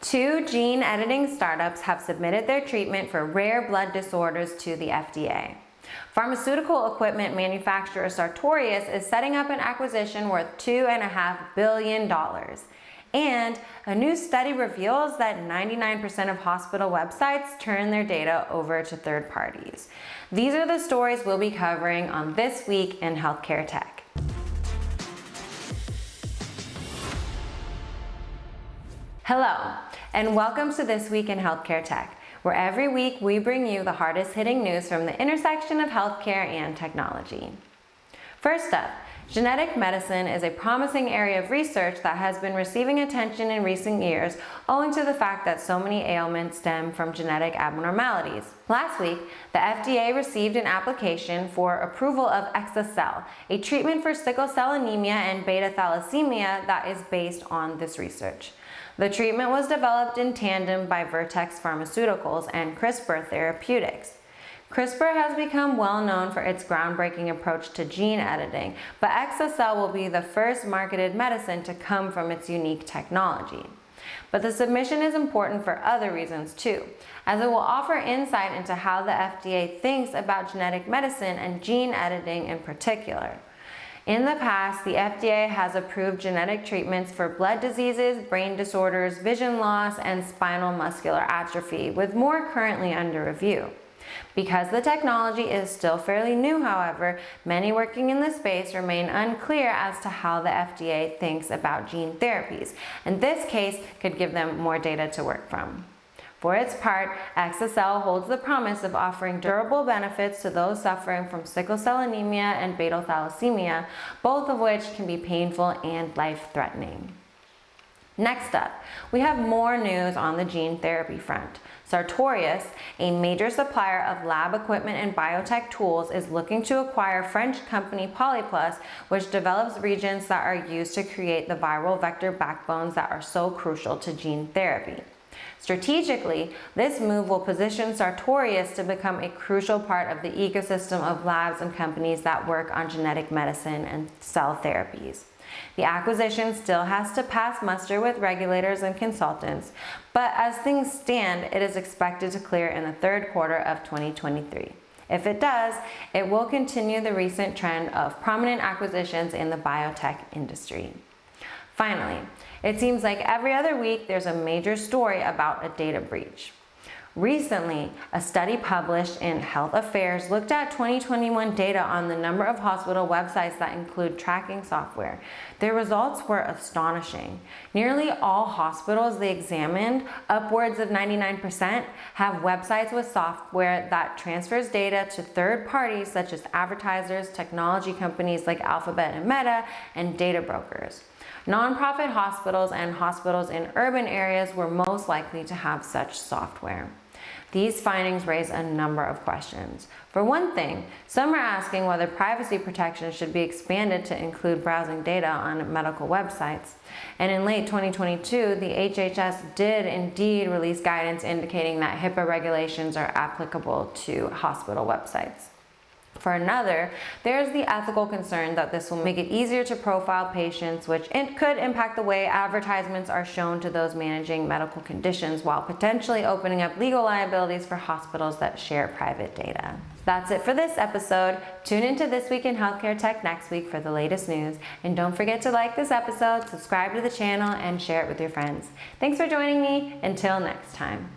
Two gene editing startups have submitted their treatment for rare blood disorders to the FDA. Pharmaceutical equipment manufacturer Sartorius is setting up an acquisition worth $2.5 billion. And a new study reveals that 99% of hospital websites turn their data over to third parties. These are the stories we'll be covering on This Week in Healthcare Tech. Hello, and welcome to This Week in Healthcare Tech, where every week we bring you the hardest hitting news from the intersection of healthcare and technology. First up, genetic medicine is a promising area of research that has been receiving attention in recent years owing to the fact that so many ailments stem from genetic abnormalities. Last week, the FDA received an application for approval of exa-cel, a treatment for sickle cell anemia and beta thalassemia that is based on this research. The treatment was developed in tandem by Vertex Pharmaceuticals and CRISPR Therapeutics. CRISPR has become well known for its groundbreaking approach to gene editing, but exa-cel will be the first marketed medicine to come from its unique technology. But the submission is important for other reasons too, as it will offer insight into how the FDA thinks about genetic medicine and gene editing in particular. In the past, the FDA has approved genetic treatments for blood diseases, brain disorders, vision loss, and spinal muscular atrophy, with more currently under review. Because the technology is still fairly new, however, many working in the space remain unclear as to how the FDA thinks about gene therapies, and this case could give them more data to work from. For its part, exa-cel holds the promise of offering durable benefits to those suffering from sickle cell anemia and beta thalassemia, both of which can be painful and life-threatening. Next up, we have more news on the gene therapy front. Sartorius, a major supplier of lab equipment and biotech tools, is looking to acquire French company Polyplus, which develops reagents that are used to create the viral vector backbones that are so crucial to gene therapy. Strategically, this move will position Sartorius to become a crucial part of the ecosystem of labs and companies that work on genetic medicine and cell therapies. The acquisition still has to pass muster with regulators and consultants, but as things stand, it is expected to clear in the third quarter of 2023. If it does, it will continue the recent trend of prominent acquisitions in the biotech industry. Finally, it seems like every other week there's a major story about a data breach. Recently, a study published in Health Affairs looked at 2021 data on the number of hospital websites that include tracking software. Their results were astonishing. Nearly all hospitals they examined, upwards of 99%, have websites with software that transfers data to third parties such as advertisers, technology companies like Alphabet and Meta, and data brokers. Nonprofit hospitals and hospitals in urban areas were most likely to have such software. These findings raise a number of questions. For one thing, some are asking whether privacy protections should be expanded to include browsing data on medical websites. And in late 2022, the HHS did indeed release guidance indicating that HIPAA regulations are applicable to hospital websites. For another, there's the ethical concern that this will make it easier to profile patients, which could impact the way advertisements are shown to those managing medical conditions, while potentially opening up legal liabilities for hospitals that share private data. That's it for this episode. Tune into This Week in Healthcare Tech next week for the latest news. And don't forget to like this episode, subscribe to the channel, and share it with your friends. Thanks for joining me. Until next time.